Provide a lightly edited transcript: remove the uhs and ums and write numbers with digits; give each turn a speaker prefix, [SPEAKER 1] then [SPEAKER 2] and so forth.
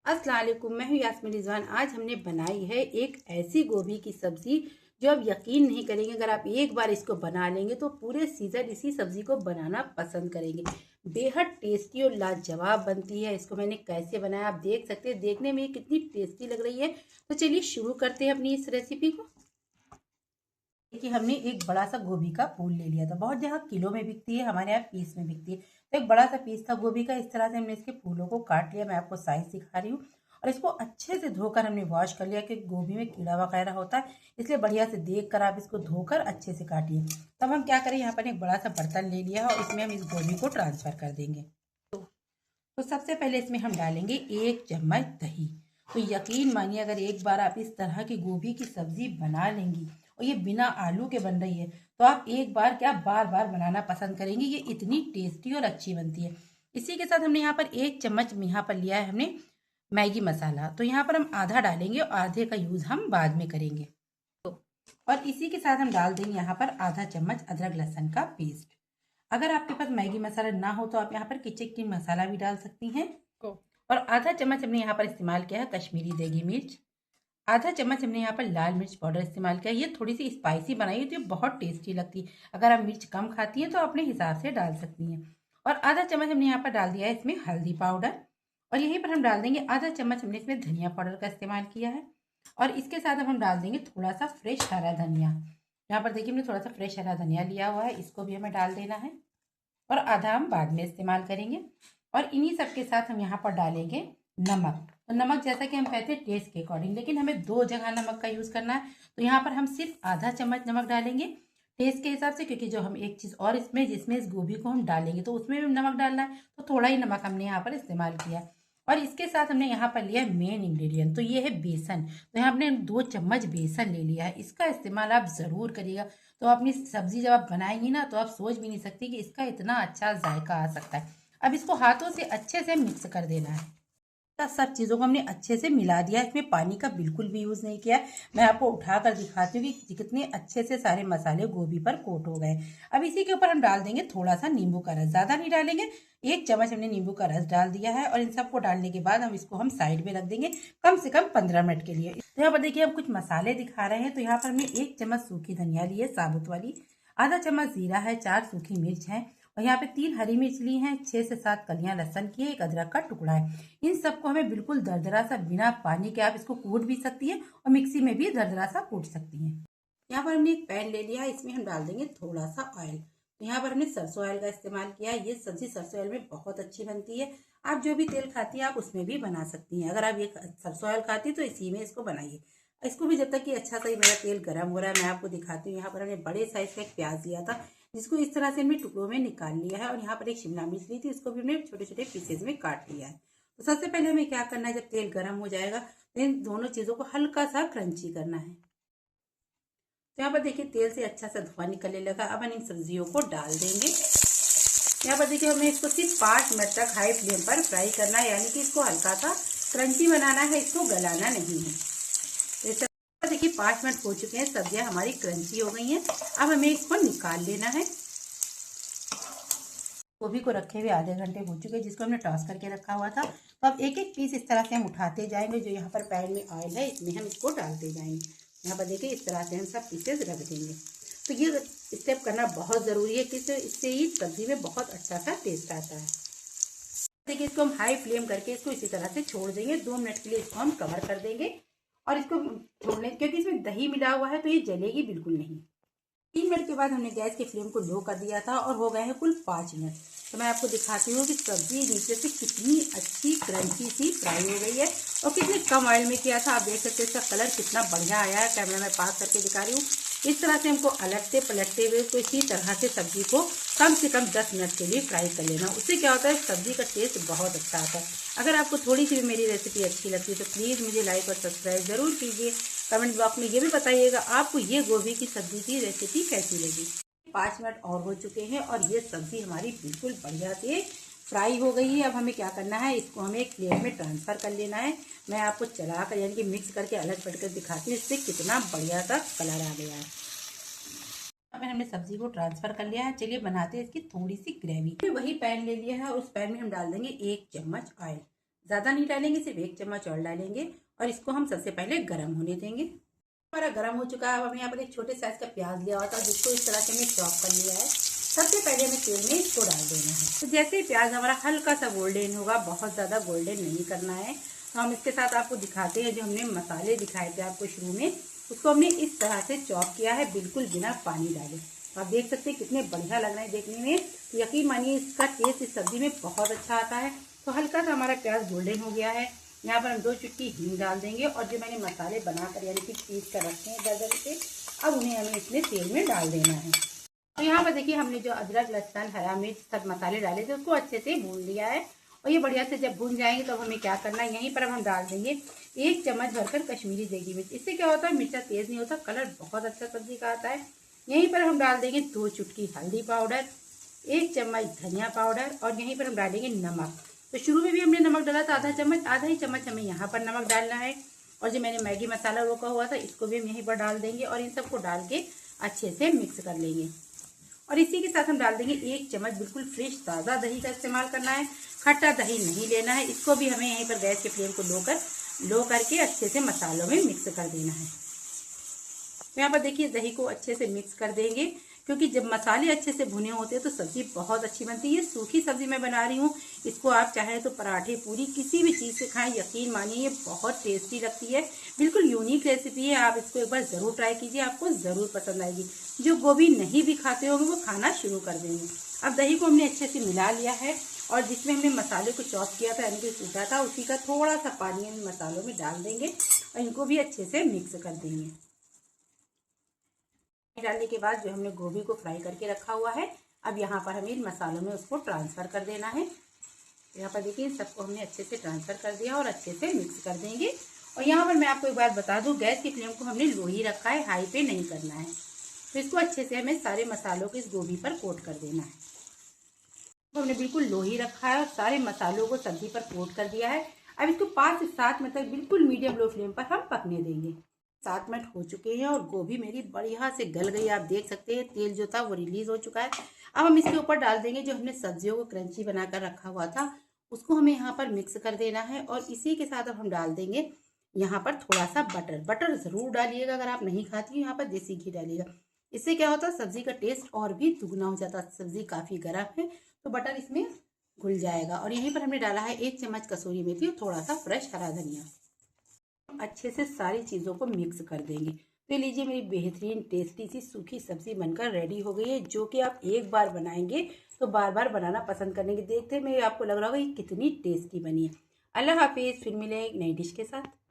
[SPEAKER 1] अस्सलाम वालेकुम, मैं हूँ यास्मीन रिजवान। आज हमने बनाई है एक ऐसी गोभी की सब्ज़ी जो आप यकीन नहीं करेंगे। अगर आप एक बार इसको बना लेंगे तो पूरे सीज़न इसी सब्ज़ी को बनाना पसंद करेंगे। बेहद टेस्टी और लाजवाब बनती है। इसको मैंने कैसे बनाया आप देख सकते हैं। देखने में कितनी टेस्टी लग रही है। तो चलिए शुरू करते हैं अपनी इस रेसिपी को। देखिए, हमने एक बड़ा सा गोभी का फूल ले लिया था। बहुत जगह किलो में बिकती है, हमारे यहाँ पीस में बिकती है। तो एक बड़ा सा पीस था गोभी का। इस तरह से हमने इसके फूलों को काट लिया। मैं आपको साइज दिखा रही हूँ। और इसको अच्छे से धोकर हमने वॉश कर लिया, क्योंकि गोभी में कीड़ा वगैरह होता है, इसलिए बढ़िया से देख कर आप इसको धोकर अच्छे से काटिए। तब हम क्या करें, यहाँ पर एक बड़ा सा बर्तन ले लिया है और इसमें हम इस गोभी को ट्रांसफर कर देंगे। तो सबसे पहले इसमें हम डालेंगे 1 चम्मच दही। तो यकीन मानिए, अगर एक बार आप इस तरह की गोभी की सब्जी बना लेंगी और ये बिना आलू के बन रही है, तो आप एक बार क्या बार बार बनाना पसंद करेंगे। ये इतनी टेस्टी और अच्छी बनती है। इसी के साथ हमने यहाँ पर 1 चम्मच यहाँ पर लिया है हमने मैगी मसाला। तो यहाँ पर हम आधा डालेंगे और आधे का यूज़ हम बाद में करेंगे। और इसी के साथ हम डाल देंगे यहाँ पर आधा चम्मच अदरक लहसुन का पेस्ट। अगर आपके पास मैगी मसाला ना हो तो आप यहाँ पर किचन किंग मसाला भी डाल सकती हैं। और आधा चम्मच हमने यहाँ पर इस्तेमाल किया है कश्मीरी देगी मिर्च। आधा चम्मच हमने यहाँ पर लाल मिर्च पाउडर इस्तेमाल किया। ये थोड़ी सी स्पाइसी बनाई है तो ये बहुत टेस्टी लगती है। अगर आप मिर्च कम खाती हैं तो अपने हिसाब से डाल सकती हैं। और आधा चम्मच हमने यहाँ पर डाल दिया है इसमें हल्दी पाउडर। और यहीं पर हम डाल देंगे आधा चम्मच हमने इसमें धनिया पाउडर का इस्तेमाल किया है। और इसके साथ हम डाल देंगे थोड़ा सा फ्रेश हरा धनिया। यहाँ पर देखिए, हमने थोड़ा सा फ्रेश हरा धनिया लिया हुआ है, इसको भी हमें डाल देना है। और आधा हम बाद में इस्तेमाल करेंगे। और इन्हीं सब के साथ हम यहाँ पर डालेंगे नमक। तो नमक जैसा कि हम कहते हैं टेस्ट के अकॉर्डिंग, लेकिन हमें 2 जगह नमक का यूज़ करना है। तो यहाँ पर हम सिर्फ आधा चम्मच नमक डालेंगे टेस्ट के हिसाब से, क्योंकि जो हम एक चीज़ और इसमें जिसमें इस गोभी को हम डालेंगे तो उसमें भी नमक डालना है, तो थोड़ा ही नमक हमने यहाँ पर इस्तेमाल किया है। और इसके साथ हमने यहाँ पर लिया मेन इंग्रेडिएंट, तो ये है बेसन। तो यहाँ हमने 2 चम्मच बेसन ले लिया है। इसका इस्तेमाल आप ज़रूर करिएगा। तो अपनी सब्जी जब आप बनाएंगी ना, तो आप सोच भी नहीं सकती कि इसका इतना अच्छा जायका आ सकता है। अब इसको हाथों से अच्छे से मिक्स कर देना है। सब चीज़ों को हमने अच्छे से मिला दिया। इसमें पानी का बिल्कुल भी यूज़ नहीं किया। मैं आपको उठा कर दिखाती हूँ कि कितने अच्छे से सारे मसाले गोभी पर कोट हो गए। अब इसी के ऊपर हम डाल देंगे थोड़ा सा नींबू का रस। ज़्यादा नहीं डालेंगे, 1 चम्मच हमने नींबू का रस डाल दिया है। और इन सबको डालने के बाद हम इसको हम साइड में रख देंगे कम से कम 15 मिनट के लिए। तो यहाँ पर देखिए, हम कुछ मसाले दिखा रहे हैं। तो यहाँ पर हमने 1 चम्मच सूखी धनिया ली है साबुत वाली, आधा चम्मच जीरा है, 4 सूखी मिर्च है, और यहाँ पे 3 हरी मिर्च ली हैं, 6 से 7 कलियां लहसुन की है, 1 अदरक का टुकड़ा है। इन सबको हमें बिल्कुल दरदरा सा बिना पानी के आप इसको कूट भी सकती हैं और मिक्सी में भी दरदरा सा कूट सकती हैं। यहाँ पर हमने एक पैन ले लिया है, इसमें हम डाल देंगे थोड़ा सा ऑयल। तो यहाँ पर हमने सरसों ऑयल का इस्तेमाल किया है। ये सब्जी सरसों ऑयल में बहुत अच्छी बनती है। आप जो भी तेल खाती हैं आप उसमें भी बना सकती हैं। अगर आप ये सरसों ऑयल खाती हैं तो इसी में इसको बनाइए। इसको भी जब तक कि अच्छा सा ही मेरा तेल गर्म हो रहा है, मैं आपको दिखाती हूँ। यहाँ पर हमने बड़े साइज का एक प्याज लिया था, जिसको इस तरह से हमने टुकड़ों में निकाल लिया है। और यहाँ पर एक शिमला मिर्च ली थी, इसको भी हमने छोटे छोटे पीसेज में काट लिया है। तो सबसे पहले हमें क्या करना है, जब तेल गर्म हो जाएगा तो इन दोनों चीज़ों को हल्का सा क्रंची करना है। तो यहाँ पर देखिए, तेल से अच्छा सा धुआं निकलने लगा। अब हम इन सब्जियों को डाल देंगे। यहाँ पर देखिए, हमें इसको सिर्फ 5 मिनट तक हाई फ्लेम पर फ्राई करना है, यानी कि इसको हल्का सा क्रंची बनाना है, इसको गलाना नहीं है। तो इस तरह देखिए 5 मिनट हो चुके हैं, सब्जियां हमारी क्रंची हो गई हैं। अब हमें इसको निकाल लेना है। गोभी को रखे हुए आधे घंटे हो चुके हैं, जिसको हमने टॉस करके रखा हुआ था। तो अब एक एक पीस इस तरह से हम उठाते जाएंगे। जो यहाँ पर पैन में ऑयल है, इसमें हम इसको डालते जाएंगे। यहाँ पर देखिए, इस तरह से हम सब पीसेस रख देंगे। तो ये स्टेप करना बहुत ज़रूरी है, कि इससे ही सब्जी में बहुत अच्छा सा टेस्ट आता है। देखिए, इसको हम हाई फ्लेम करके इसको इसी तरह से छोड़ देंगे। 2 मिनट के लिए इसको हम कवर कर देंगे। और इसको छोड़ने, क्योंकि इसमें दही मिला हुआ है तो ये जलेगी बिल्कुल नहीं। 3 मिनट के बाद हमने गैस के फ्लेम को लो कर दिया था और हो गए हैं कुल 5 मिनट। तो मैं आपको दिखाती हूँ कि सब्जी नीचे से कितनी अच्छी क्रंची सी फ्राई हो गई है और कितने कम ऑयल में किया था। आप देख सकते हैं इसका कलर कितना बढ़िया आया है। कैमरा में पास करके दिखा रही हूँ। इस तरह से हमको अलगते पलटते हुए तो इसी तरह से सब्जी को कम से कम 10 मिनट के लिए फ्राई कर लेना। उससे क्या होता है, सब्जी का टेस्ट बहुत अच्छा आता है। अगर आपको थोड़ी सी भी मेरी रेसिपी अच्छी लगती है तो प्लीज़ मुझे लाइक और सब्सक्राइब ज़रूर कीजिए। कमेंट बॉक्स में ये भी बताइएगा आपको ये गोभी की सब्जी की रेसिपी कैसी लगी। 5 मिनट और हो चुके हैं और ये सब्जी हमारी बिल्कुल बढ़िया से फ्राई हो गई है। अब हमें क्या करना है, इसको हमें एक प्लेट में ट्रांसफ़र कर लेना है। मैं आपको चला कर यानी कि मिक्स करके अलग पलट कर दिखाती हूँ, इससे कितना बढ़िया सा कलर आ गया है। अब हमने सब्जी को ट्रांसफ़र कर लिया है। चलिए बनाते हैं इसकी थोड़ी सी ग्रेवी। वही पैन ले लिया है और उस पैन में हम डाल देंगे 1 चम्मच ऑयल। ज़्यादा नहीं डालेंगे, सिर्फ 1 चम्मच और डालेंगे और इसको हम सबसे पहले गर्म होने देंगे। हमारा गर्म हो चुका है। अब हमने यहाँ पर एक छोटे साइज का प्याज लिया हुआ था जिसको इस तरह से हमने चॉप कर लिया है। सबसे पहले हमें तेल में इसको डाल देना है। तो जैसे ही प्याज हमारा हल्का सा गोल्डन होगा, बहुत ज़्यादा गोल्डन नहीं करना है, तो हम इसके साथ आपको दिखाते हैं जो हमने मसाले दिखाए थे आपको शुरू में, उसको हमने इस तरह से चॉप किया है बिल्कुल बिना पानी डाले। आप देख सकते हैं कितने बढ़िया लग रहे हैं देखने में। तो यकीन मानिए इसका टेस्ट इस सब्जी में बहुत अच्छा आता है। तो हल्का सा हमारा प्याज गोल्डन हो गया है। यहाँ पर हम 2 चुटकी हींग डाल देंगे और जो मैंने मसाले बनाकर यानी कि पीस कर रखे हैं दरदर से, अब उन्हें हमें इसमें तेल में डाल देना है। तो यहाँ पर देखिए हमने जो अदरक, लहसुन, हरा मिर्च सब मसाले डाले थे उसको अच्छे से भून लिया है। और ये बढ़िया से जब भून जाएंगे तो हमें क्या करना है, यहीं पर हम डाल देंगे 1 चम्मच भरकर कश्मीरी देगी मिर्च। इससे क्या होता है, मिर्चा तेज़ नहीं होता, कलर बहुत अच्छा सब्जी का आता है। यहीं पर हम डाल देंगे 2 चुटकी हल्दी पाउडर, 1 चम्मच धनिया पाउडर और यहीं पर हम डालेंगे नमक। तो शुरू में भी हमने नमक डाला था आधा चम्मच, आधा ही चम्मच हमें यहाँ पर नमक डालना है। और जो मैंने मैगी मसाला रोका हुआ था इसको भी हम यहीं पर डाल देंगे और इन सबको डाल के अच्छे से मिक्स कर लेंगे। और इसी के साथ हम डाल देंगे 1 चम्मच बिल्कुल फ्रेश ताज़ा दही का इस्तेमाल करना है, खट्टा दही नहीं लेना है। इसको भी हमें यहीं पर गैस के फ्लेम को लो करके अच्छे से मसालों में मिक्स कर देना है। तो यहाँ पर देखिए दही को अच्छे से मिक्स कर देंगे, क्योंकि जब मसाले अच्छे से भुने होते हैं तो सब्जी बहुत अच्छी बनती है। ये सूखी सब्जी मैं बना रही हूँ, इसको आप चाहें तो पराठे, पूरी, किसी भी चीज़ से खाएं, यकीन मानिए ये बहुत टेस्टी लगती है। बिल्कुल यूनिक रेसिपी है, आप इसको एक बार ज़रूर ट्राई कीजिए, आपको ज़रूर पसंद आएगी। जो गोभी नहीं भी खाते होंगे वो खाना शुरू कर देंगे। अब दही को हमने अच्छे से मिला लिया है और जिसमें हमने मसाले को चॉप किया था यानी कि कूटा था, उसी का थोड़ा सा पानी हम मसालों में डाल देंगे और इनको भी अच्छे से मिक्स कर देंगे। डालने के बाद जो हमने गोभी को फ्राई करके रखा हुआ है, अब यहाँ पर हमें इन मसालों में उसको ट्रांसफ़र कर देना है। यहाँ पर देखिए सबको हमने अच्छे से ट्रांसफ़र कर दिया और अच्छे से मिक्स कर देंगे। और यहाँ पर मैं आपको एक बात बता दूँ, गैस की फ्लेम को हमने लो ही रखा है, हाई पे नहीं करना है। तो इसको अच्छे से हमें सारे मसालों को इस गोभी पर कोट कर देना है। तो हमने बिल्कुल लो ही रखा है और सारे मसालों को सब्जी पर कोट कर दिया है। अब इसको 5 से 7 मिनट तक बिल्कुल मीडियम लो फ्लेम पर हम पकने देंगे। 7 मिनट हो चुके हैं और गोभी मेरी बढ़िया से गल गई, आप देख सकते हैं तेल जो था वो रिलीज हो चुका है। अब हम इसके ऊपर डाल देंगे जो हमने सब्जियों को क्रंची बनाकर रखा हुआ था, उसको हमें यहाँ पर मिक्स कर देना है। और इसी के साथ अब हम डाल देंगे यहाँ पर थोड़ा सा बटर ज़रूर डालिएगा, अगर आप नहीं खाती यहाँ पर देसी घी डालिएगा। इससे क्या होता है, सब्जी का टेस्ट और भी दुगना हो जाता है। सब्जी काफ़ी गर्म है तो बटर इसमें घुल जाएगा। और यहीं पर हमने डाला है 1 चम्मच कसूरी मेथी और थोड़ा सा फ्रेश हरा धनिया। अच्छे से सारी चीज़ों को मिक्स कर देंगे। तो लीजिए मेरी बेहतरीन टेस्टी सी सूखी सब्जी बनकर रेडी हो गई है, जो कि आप एक बार बनाएंगे तो बार बार बनाना पसंद करेंगे। देखते में आपको लग रहा होगा ये कितनी टेस्टी बनी है। अल्लाह हाफिज़, फिर मिलें एक नई डिश के साथ।